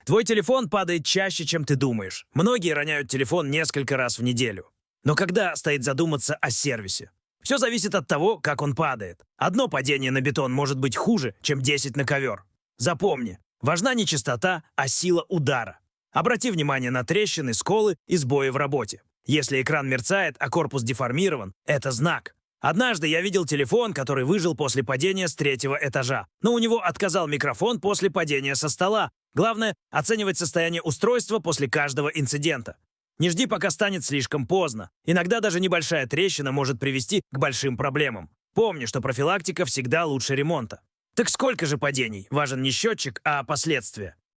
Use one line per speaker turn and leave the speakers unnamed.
Твой телефон падает чаще, чем ты думаешь. Многие роняют телефон несколько раз в неделю. Но когда стоит задуматься о сервисе? Все зависит от того, как он падает. Одно падение на бетон может быть хуже, чем 10 на ковер. Запомни, важна не частота, а сила удара. Обрати внимание на трещины, сколы и сбои в работе. Если экран мерцает, а корпус деформирован, это знак. Однажды я видел телефон, который выжил после падения с 3-го этажа, но у него отказал микрофон после падения со стола. Главное – оценивать состояние устройства после каждого инцидента. Не жди, пока станет слишком поздно. Иногда даже небольшая трещина может привести к большим проблемам. Помни, что профилактика всегда лучше ремонта. Так сколько же падений? Важен не счетчик, а последствия.